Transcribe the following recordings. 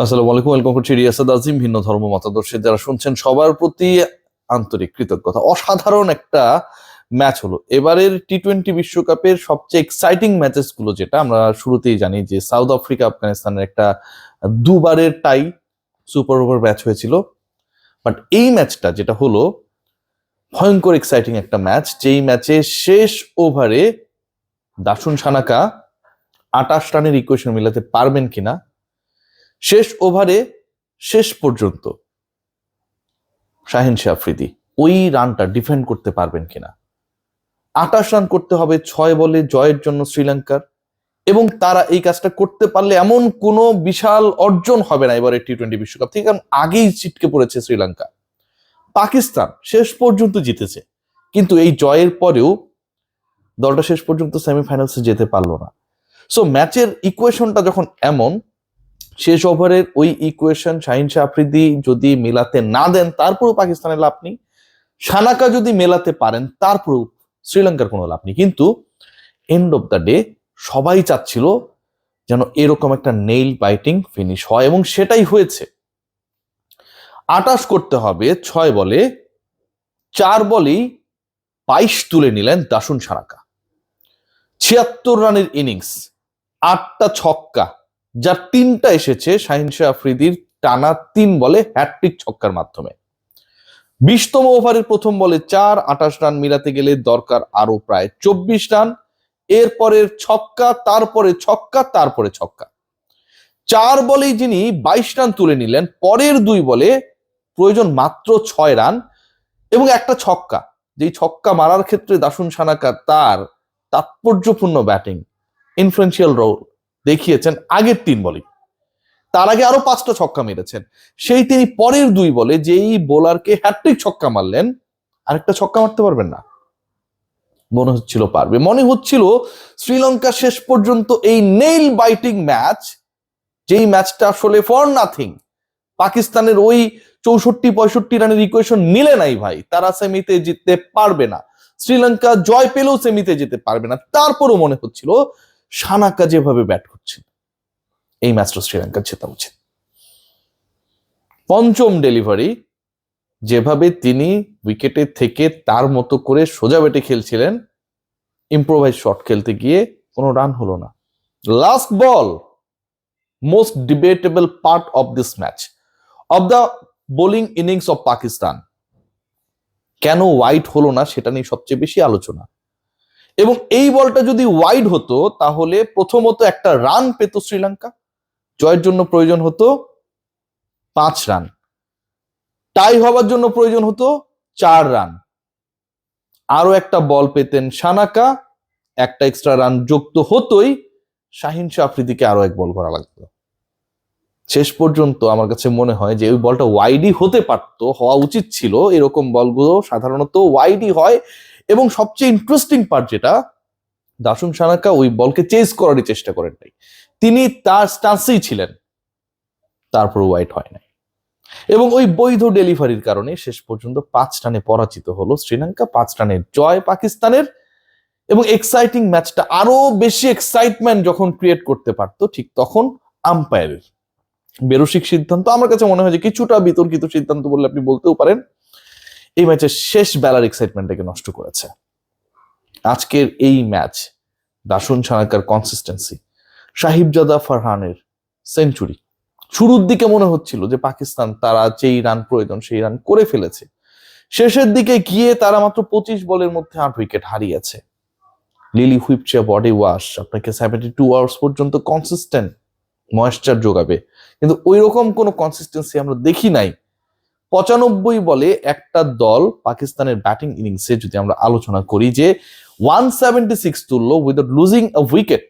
আসসালামু আলাইকুম, ওয়েলকাম করছি রিয়াসাদ আজিম। ভিন্ন ধর্ম মতাদর্শের যারা শুনছেন সবার প্রতি আন্তরিক কৃতজ্ঞতা। অসাধারণ একটা ম্যাচ হলো এবারের টি-20 বিশ্বকাপের সবচেয়ে এক্সাইটিং ম্যাচেস গুলো, যেটা আমরা শুরুতেই জানি যে সাউথ আফ্রিকা আফগানিস্তানের একটা দুবারের টাই সুপার ওভার ম্যাচ হয়েছিল। বাট এই ম্যাচটা যেটা হলো ভয়ঙ্কর এক্সাইটিং একটা ম্যাচ, যেই ম্যাচে শেষ ওভারে দাসুন সানাকা 28 রানের ইকুয়েশন মিলাতে পারবেন কিনা, শেষ ওভারে শেষ পর্যন্ত শাহিন শাহ আফ্রিদি ওই রানটা ডিফেন্ড করতে পারবেন কিনা। 28 রান করতে হবে 6 বলে জয়ের জন্য শ্রীলঙ্কার, এবং তারা এই কাজটা করতে পারলে এমন কোনো বিশাল অর্জন হবে না এবারে টি-20 বিশ্বকাপ থেকে, কারণ আগেই ছিটকে পড়েছে শ্রীলঙ্কা। পাকিস্তান শেষ পর্যন্ত জিতেছে, কিন্তু এই জয়ের পরেও দলটা শেষ পর্যন্ত সেমিফাইনালসে যেতে পারলো না। সো ম্যাচের ইকুয়েশনটা যখন এমন, শেষ ওভারের ওই ইকুয়েশন শাহিন শাহ আফ্রিদি যদি মেলাতে না দেন তারপরেও পাকিস্তানের লাভ নেই, সানাকা যদি মেলাতে পারেন তারপরেও শ্রীলঙ্কার কোনো লাভ নেই। কিন্তু এন্ড অফ দ্য ডে সবাই চাচ্ছিল যেন এরকম একটা নেইল বাইটিং ফিনিশ হয়, এবং সেটাই হয়েছে। 28 করতে হবে 6 বলে, 4 বলেই 22 তুলে নিলেন দাসুন সানাকা। 76 রানের ইনিংস, 8টা ছক্কা, যার 3টা এসেছে শাহিন শাহ আফ্রিদির টানা 3 বলে হ্যাটট্রিক ছক্কার মাধ্যমে। 20তম ওভারের প্রথম বলে 4, 28 রান মিলাতে গেলে দরকার আরো প্রায় 24 রান। এরপরের ছক্কা, তারপরে ছক্কা, তারপরে ছক্কা, 4 বলেই যিনি 22 রান তুলে নিলেন। পরের 2 বলে প্রয়োজন মাত্র 6 রান এবং একটা ছক্কা, যেই ছক্কা মারার ক্ষেত্রে দাসুন সানাকা তার তাৎপর্যপূর্ণ ব্যাটিং ইনফ্লুয়েন্সিয়াল রোল দেখিয়েছেন আগের 3 বলে। তার আগে আরো 5টা ছক্কা মেরেছেন। সেই তিনি পরের 2 বলে যেই বোলারকে হ্যাট্রিক ছক্কা মারলেন, আরেকটা ছক্কা মারতে পারবেন না? মনে হচ্ছিল পারবে, মনে হচ্ছিল শ্রীলঙ্কা শেষ পর্যন্ত এই নেইল বাইটিং ম্যাচ, যেই ম্যাচটা আসলে ফর নাথিং, পাকিস্তানের ওই 64-65 রানের ইকুয়েশন মিলে নাই ভাই, তারা সেমিতে জিততে পারবে না। শ্রীলঙ্কা জয় পেলেও সেমিতে যেতে পারবে না। তারপরও মনে হচ্ছিল সানাকা যেভাবে ব্যাট করছেন, এই ম্যাচটা শ্রীলঙ্কা জেতা উচিত। পঞ্চম ডেলিভারি, যেভাবে তিনি উইকেটে থেকে তার মতো করে সোজা ব্যাটে খেলছিলেন, ইম্প্রোভাইজ শট খেলতে গিয়ে কোনো রান হলো না। Last ball, most debatable part of this match, of the bowling innings of Pakistan. কেন ওয়াইড হলো না সেটা নিয়ে সবচেয়ে বেশি আলোচনা। এবং এই বলটা যদি ওয়াইড হতো তাহলে প্রথমত একটা রান পেত শ্রীলঙ্কা, জয়ের জন্য প্রয়োজন হতো 5 রান, টাই হওয়ার জন্য প্রয়োজন হতো 4 রান, আরো একটা বল পেতেন সানাকা, একটা এক্সট্রা রান যুক্ত হতোই, শাহিন শাহ আফ্রিদিকে আরো 1 বল করা লাগতো। শেষ পর্যন্ত আমার কাছে মনে হয় যে ওই বলটা ওয়াইডই হতে পারতো, হওয়া উচিত ছিল। এরকম বলগুলো সাধারণত ওয়াইডই হয়। এবং সবচেয়ে ইন্টারেস্টিং পার্ট যেটা, দাসুন সানাকা ওই বলকে চেজ করারই চেষ্টা করেন নাই, তিনি তার স্টান্সেই ছিলেন, তারপর ওয়াইড হয় নাই। এবং ওই বৈধ ডেলিভারির কারণে শেষ পর্যন্ত 5 রানে পরাজিত হলো শ্রীলঙ্কা, 5 রানের জয় পাকিস্তানের। এবং এক্সাইটিং ম্যাচটা আরো বেশি এক্সাইটমেন্ট যখন ক্রিয়েট করতে পারতো, ঠিক তখন আম্পায়ারের বেরসিক সিদ্ধান্ত, আমার কাছে মনে হয় যে কিছুটা বিতর্কিত সিদ্ধান্ত বললে আপনি বলতেও পারেন, এই ম্যাচের শেষ বেলার এক্সাইটমেন্টটাকে নষ্ট করেছে। আজকের এই ম্যাচ, দাসুন সানাকার কনসিস্টেন্সি, সাহিবজাদা ফারহানের সেঞ্চুরি, শুরুর দিকে মনে হচ্ছিল যে পাকিস্তান তারা যেই রান প্রয়োজন সেই রান করে ফেলেছে, শেষের দিকে গিয়ে তারা মাত্র 25 বলের মধ্যে 8 উইকেট হারিয়েছে। লিলি হুইপচে বডি ওয়াশ আপনাকে 72 আওয়ার্স পর্যন্ত কনসিস্টেন্ট ময়েশ্চার যোগাবে, কিন্তু ওই রকম কোনো কনসিস্টেন্সি আমরা দেখি নাই। 95 বলে একটা দল পাকিস্তানের ব্যাটিং ইনিংসে যদি আমরা আলোচনা করি যে 176 তুললো উইদাউট লুজিং আ উইকেট,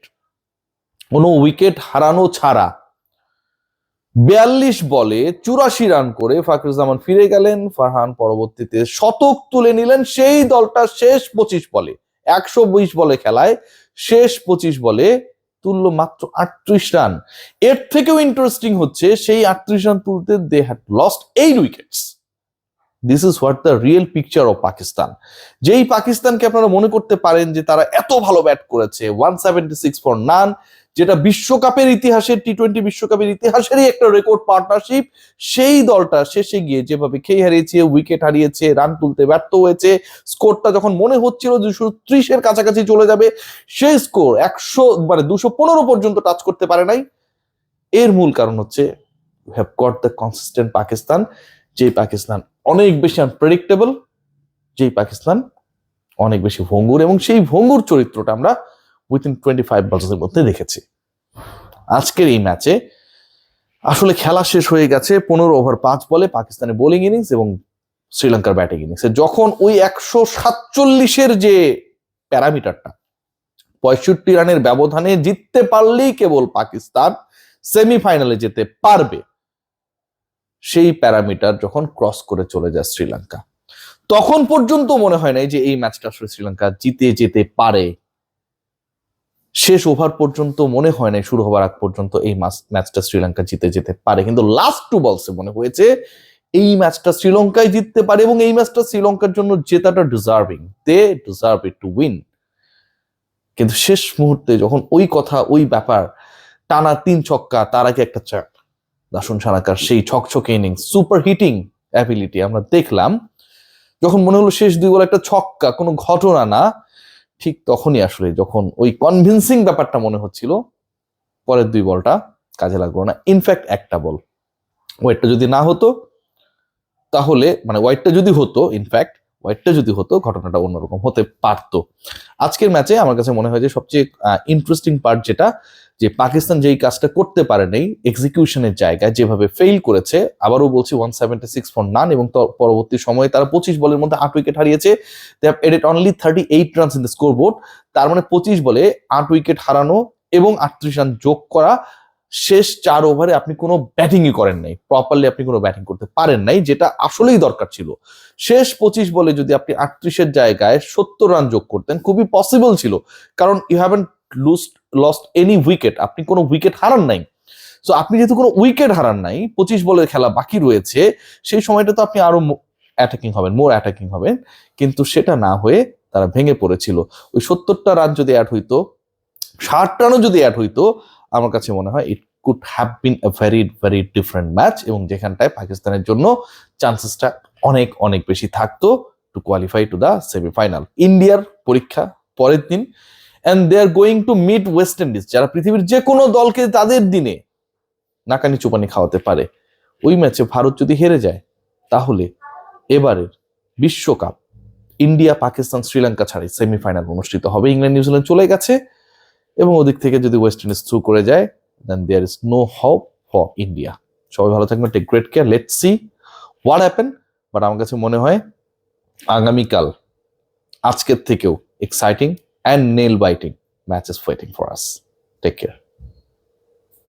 কোনো উইকেট হারানো ছাড়া। 42 বলে 84 রান করে ফাকরুজ্জামান ফিরে গেলেন, ফারহান পরবর্তীতে শতক তুলে নিলেন। সেই দলটা শেষ 25 বলে, 120 বলে খেলায় শেষ 25 বলে তুললো মাত্র 38 রান। এর থেকেও ইন্টারেস্টিং হচ্ছে সেই 38 রান তুলতে they had lost 8 wickets. This is what the real picture of Pakistan. যেই পাকিস্তানকে আপনারা মনে করতে পারেন যে তারা এত ভালো ব্যাট করেছে, 176 ফর নান, যেটা বিশ্বকাপের ইতিহাসের টি-20 বিশ্বকাপের ইতিহাসেরই একটা রেকর্ড পার্টনারশিপ, সেই দলটা শেষে গিয়ে যেভাবে খেই হারিয়েছে, উইকেট হারিয়েছে, রান তুলতে ব্যর্থ হয়েছে, স্কোরটা যখন মনে হচ্ছিল 230-এর কাছাকাছি চলে যাবে, সেই স্কোর 100 মানে 215 পর্যন্ত টাচ করতে পারে নাই। এর মূল কারণ হচ্ছে we have got the consistent Pakistan, যে পাকিস্তান অনেক বেশি আনপ্রেডিক্টেবল, যেই পাকিস্তান অনেক বেশি ভঙ্গুর, এবং সেই ভঙ্গুর চরিত্রটা আমরা উইথিন 25 বলসের মধ্যে দেখেছি। আজকের এই ম্যাচে আসলে খেলা শেষ হয়ে গেছে 15 ওভার 5 বলে পাকিস্তানের বোলিং ইনিংস এবং শ্রীলঙ্কার ব্যাটিং ইনিংসে, যখন ওই 147-এর যে প্যারামিটারটা 65 রানের ব্যবধানে জিততে পারলেই কেবল পাকিস্তান সেমিফাইনালে যেতে পারবে, সেই প্যারামিটার যখন ক্রস করে চলে যায় শ্রীলঙ্কা, তখন পর্যন্ত মনে হয় নাই যে এই ম্যাচটা আসলে শ্রীলঙ্কা জিতে যেতে পারে। শেষ ওভার পর্যন্ত মনে হয় নাই, শুরু হওয়ার আগ পর্যন্ত এই ম্যাচটা শ্রীলঙ্কা জিতে যেতে পারে, কিন্তু লাস্ট 2 বলসে মনে হয়েছে এই ম্যাচটা শ্রীলঙ্কায় জিততে পারে এবং এই ম্যাচটা শ্রীলঙ্কার জন্য জেতাটা deserving, they deserve it to win. কিন্তু শেষ মুহূর্তে যখন ওই কথা, ওই ব্যাপার, টানা 3 ছক্কা, তার আগে একটা চার, দাসুন সানাকার সেই ছকছকে ইনিংস, সুপার হিটিং অ্যাবিলিটি আমরা দেখলাম, যখন মনে হলো শেষ 2 বল একটা ছক্কা, কোনো ঘটনা না, ঠিক তখনই আসলে যখন ওই কনভিন্সিং ব্যাপারটা মনে হচ্ছিল, পরের 2 বলটা কাজে লাগলো না। ইনফ্যাক্ট একটা বল ওয়াইডটা যদি না হতো, তাহলে মানে ওয়াইডটা যদি হতো, ইনফ্যাক্ট ওয়াইডটা যদি হতো, ঘটনাটা অন্যরকম হতে পারতো। আজকের ম্যাচে আমার কাছে মনে হয় যে সবচেয়ে ইন্টারেস্টিং পার্ট যেটা, যে পাকিস্তান যেই কাজটা করতে পারে নাই এক্সিকিউশনের জায়গায়, যেভাবে ফেইল করেছে, আবারও বলছি 176 ফর নান, এবং পরবর্তী সময়ে তারা 25 বলের মধ্যে 8 উইকেট হারিয়েছে। They have added only 38 runs in the scoreboard. তার মানে 25 বলে 8 উইকেট হারানো এবং 38 রান যোগ করা, শেষ 4 ওভারে আপনি কোনো ব্যাটিংই করেন নাই, প্রপারলি আপনি কোনো ব্যাটিং করতে পারেন নাই, যেটা আসলেই দরকার ছিল। শেষ 25 বলে যদি আপনি 38-এর জায়গায় 70 রান যোগ করতেন, খুবই পসিবল ছিল, কারণ you haven't lost any wicket, আপনি কোনো উইকেট হারান নাই। সো আপনি যেহেতু কোনো উইকেট হারান নাই, 25 বলের খেলা বাকি রয়েছে, সেই সময়টা তো আপনি আরো অ্যাটাকিং হবেন, মোর অ্যাটাকিং হবেন, কিন্তু সেটা না হয়ে তারা ভেঙে পড়েছিল। ওই 70টা রান যদি অ্যাড হইতো, 60 রানও যদি অ্যাড হইতো, আমার কাছে মনে হয় it could have been a very very different match, এবং যেখানটায় পাকিস্তানের জন্য চান্সেসটা অনেক অনেক বেশি থাকতো to qualify to the semifinal. ইন্ডিয়ার পরীক্ষা পরের দিন, and they are going to meet West Indies, যারা পৃথিবীর যে কোনো দলকে তাদের দিনে নাকানি চুপানি খাওয়াতে পারে। ওই ম্যাচে ভারত যদি হেরে যায়, তাহলে এবারের বিশ্বকাপ ইন্ডিয়া, পাকিস্তান, শ্রীলঙ্কা ছাড়াই সেমিফাইনাল অনুষ্ঠিত হবে। ইংল্যান্ড, নিউজিল্যান্ড চলে গেছে, এবং ওদিক থেকে যদি ওয়েস্ট ইন্ডিজ থ্রু করে যায়, then there is no hope for India. সবাই ভালো থাকবেন, take great care, let's see what happen. But আমার কাছে মনে হয় আগামীকাল আজকের থেকেও exciting and nail biting matches waiting for us. Take care.